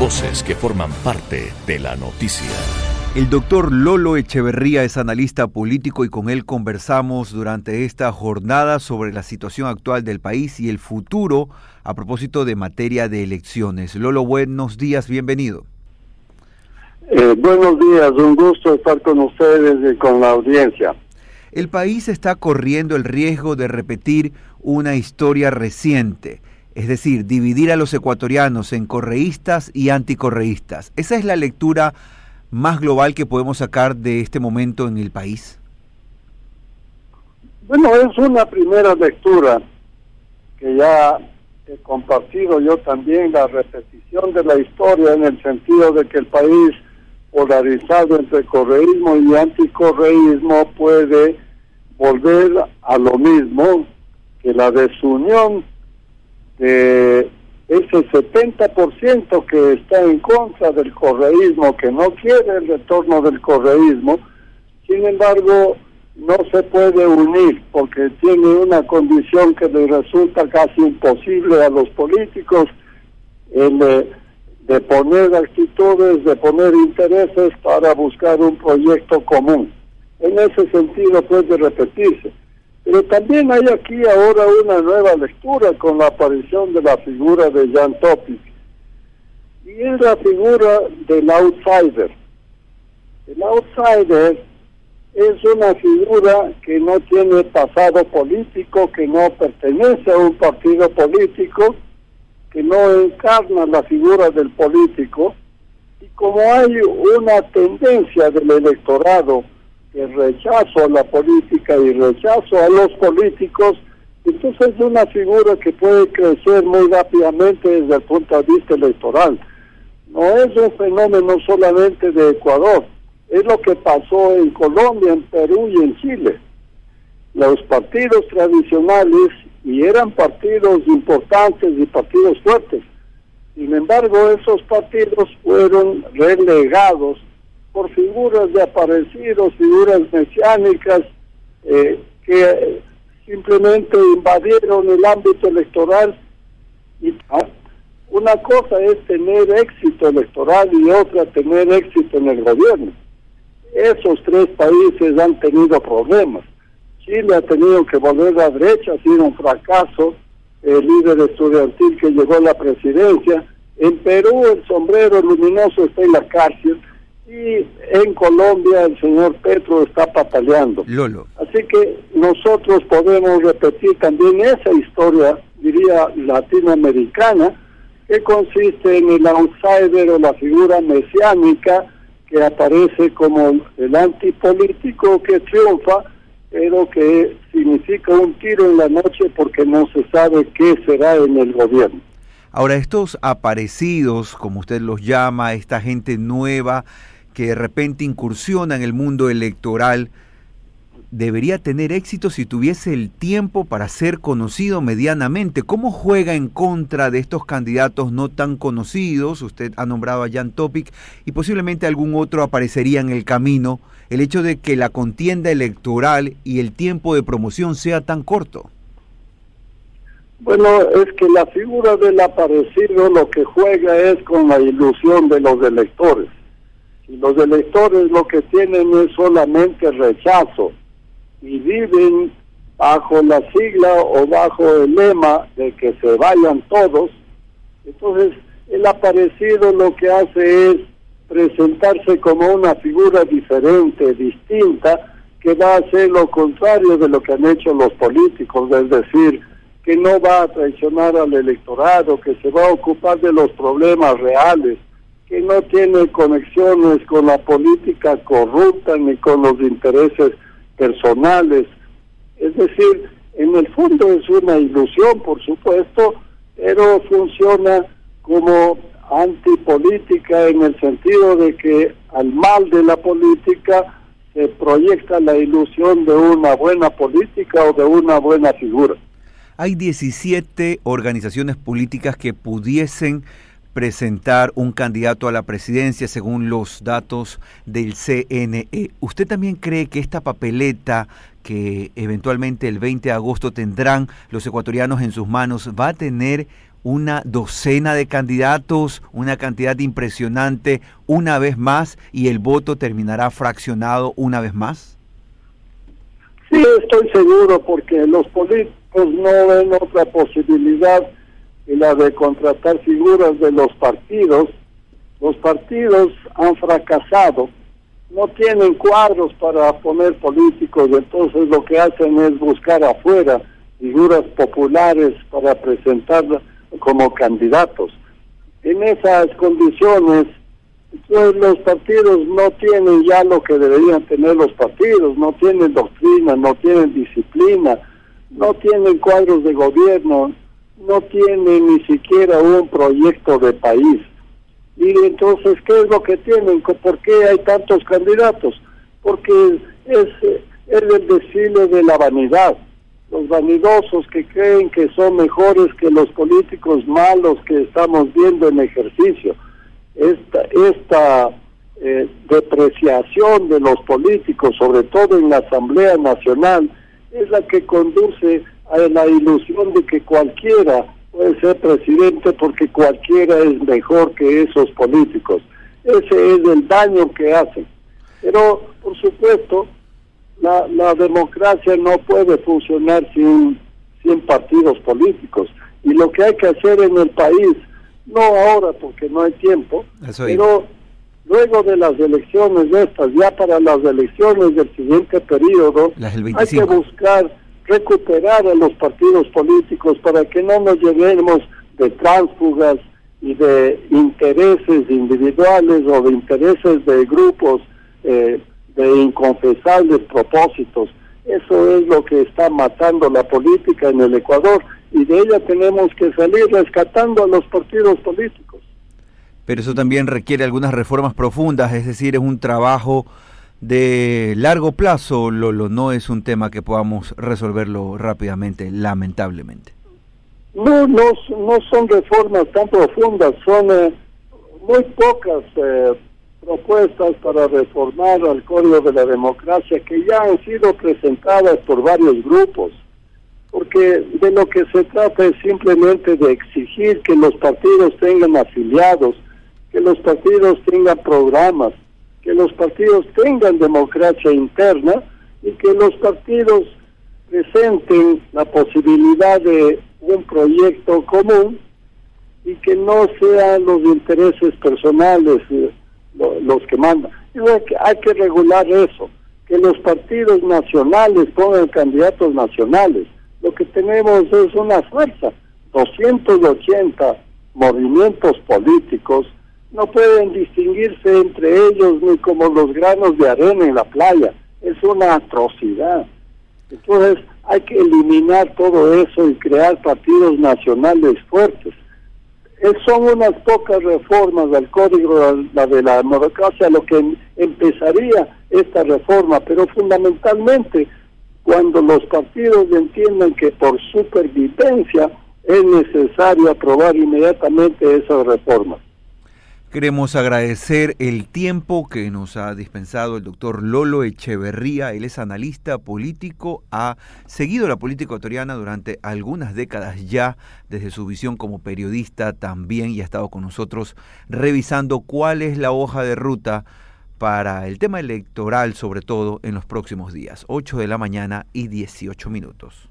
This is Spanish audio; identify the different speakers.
Speaker 1: Voces que forman parte de la noticia.
Speaker 2: El doctor Lolo Echeverría es analista político y con él conversamos durante esta jornada sobre la situación actual del país y el futuro a propósito de materia de elecciones. Lolo, buenos días, bienvenido.
Speaker 3: Buenos días, un gusto estar con ustedes y con la audiencia.
Speaker 2: El país está corriendo el riesgo de repetir una historia reciente, es decir, dividir a los ecuatorianos en correístas y anticorreístas. ¿Esa es la lectura más global que podemos sacar de este momento en el país?
Speaker 3: Bueno, es una primera lectura que ya he compartido yo también, la repetición de la historia en el sentido de que el país polarizado entre correísmo y anticorreísmo puede volver a lo mismo, que la desunión de ese 70% que está en contra del correísmo, que no quiere el retorno del correísmo. Sin embargo, no se puede unir porque tiene una condición que le resulta casi imposible a los políticos, de poner actitudes, de poner intereses para buscar un proyecto común. En ese sentido puede repetirse. Pero también hay aquí ahora una nueva lectura con la aparición de la figura de Jan Topic. Y es la figura del outsider. El outsider es una figura que no tiene pasado político, que no pertenece a un partido político, que no encarna la figura del político. Y como hay una tendencia del electorado de rechazo a la política y rechazo a los políticos, entonces es una figura que puede crecer muy rápidamente desde el punto de vista electoral. No es un fenómeno solamente de Ecuador, es lo que pasó en Colombia, en Perú y en Chile. Los partidos tradicionales, y eran partidos importantes y partidos fuertes, sin embargo esos partidos fueron relegados por figuras de aparecidos, figuras mesiánicas, que simplemente invadieron el ámbito electoral. Y una cosa es tener éxito electoral y otra tener éxito en el gobierno. Esos tres países han tenido problemas. Chile ha tenido que volver a la derecha, ha sido un fracaso, el líder estudiantil que llegó a la presidencia. En Perú el sombrero luminoso está en la cárcel. Y en Colombia el señor Petro está pataleando.
Speaker 2: Lolo.
Speaker 3: Así que nosotros podemos repetir también esa historia, diría, latinoamericana, que consiste en el outsider o la figura mesiánica que aparece como el antipolítico que triunfa, pero que significa un tiro en la noche porque no se sabe qué será en el gobierno.
Speaker 2: Ahora, estos aparecidos, como usted los llama, esta gente nueva que de repente incursiona en el mundo electoral, debería tener éxito si tuviese el tiempo para ser conocido medianamente. ¿Cómo juega en contra de estos candidatos no tan conocidos? Usted ha nombrado a Jan Topic y posiblemente algún otro aparecería en el camino, el hecho de que la contienda electoral y el tiempo de promoción sea tan corto.
Speaker 3: Bueno, es que la figura del aparecido lo que juega es con la ilusión de los electores. Y los electores lo que tienen es solamente rechazo y viven bajo la sigla o bajo el lema de que se vayan todos. Entonces el aparecido lo que hace es presentarse como una figura diferente, distinta, que va a hacer lo contrario de lo que han hecho los políticos, es decir, que no va a traicionar al electorado, que se va a ocupar de los problemas reales, que no tiene conexiones con la política corrupta ni con los intereses personales. Es decir, en el fondo es una ilusión, por supuesto, pero funciona como antipolítica en el sentido de que al mal de la política se proyecta la ilusión de una buena política o de una buena figura.
Speaker 2: Hay 17 organizaciones políticas que pudiesen presentar un candidato a la presidencia según los datos del CNE. ¿Usted también cree que esta papeleta que eventualmente el 20 de agosto tendrán los ecuatorianos en sus manos va a tener una docena de candidatos, una cantidad impresionante una vez más, y el voto terminará fraccionado una vez más?
Speaker 3: Sí, estoy seguro, porque los políticos no ven otra posibilidad que la de contratar figuras de los partidos. Los partidos han fracasado, no tienen cuadros para poner políticos, entonces lo que hacen es buscar afuera figuras populares para presentarlas como candidatos. En esas condiciones, pues, los partidos no tienen ya lo que deberían tener los partidos, no tienen doctrina, no tienen disciplina, no tienen cuadros de gobierno, no tienen ni siquiera un proyecto de país. Y entonces, ¿qué es lo que tienen? ¿Por qué hay tantos candidatos? Porque es el desfile de la vanidad. Los vanidosos que creen que son mejores que los políticos malos que estamos viendo en ejercicio. Esta depreciación de los políticos, sobre todo en la Asamblea Nacional, es la que conduce a la ilusión de que cualquiera puede ser presidente porque cualquiera es mejor que esos políticos. Ese es el daño que hacen. Pero, por supuesto, la democracia no puede funcionar sin partidos políticos. Y lo que hay que hacer en el país, no ahora porque no hay tiempo, pero luego de las elecciones estas, ya para las elecciones del siguiente periodo, hay que buscar recuperar a los partidos políticos para que no nos llenemos de tránsfugas y de intereses individuales o de intereses de grupos de inconfesables propósitos. Eso es lo que está matando la política en el Ecuador, y de ella tenemos que salir rescatando a los partidos políticos.
Speaker 2: Pero eso también requiere algunas reformas profundas, es decir, es un trabajo de largo plazo, Lolo, no es un tema que podamos resolverlo rápidamente, lamentablemente.
Speaker 3: No son reformas tan profundas, son muy pocas propuestas para reformar al Código de la Democracia que ya han sido presentadas por varios grupos, porque de lo que se trata es simplemente de exigir que los partidos tengan afiliados, que los partidos tengan programas, que los partidos tengan democracia interna y que los partidos presenten la posibilidad de un proyecto común y que no sean los intereses personales los que mandan. Hay que regular eso, que los partidos nacionales pongan candidatos nacionales. Lo que tenemos es una fuerza, 280 movimientos políticos, no pueden distinguirse entre ellos ni como los granos de arena en la playa. Es una atrocidad. Entonces hay que eliminar todo eso y crear partidos nacionales fuertes. Son unas pocas reformas del Código de la Democracia lo que empezaría esta reforma, pero fundamentalmente cuando los partidos entiendan que por supervivencia es necesario aprobar inmediatamente esas reformas.
Speaker 2: Queremos agradecer el tiempo que nos ha dispensado el doctor Lolo Echeverría. Él es analista político, ha seguido la política ecuatoriana durante algunas décadas ya, desde su visión como periodista también, y ha estado con nosotros revisando cuál es la hoja de ruta para el tema electoral, sobre todo en los próximos días. 8 de la mañana y 18 minutos.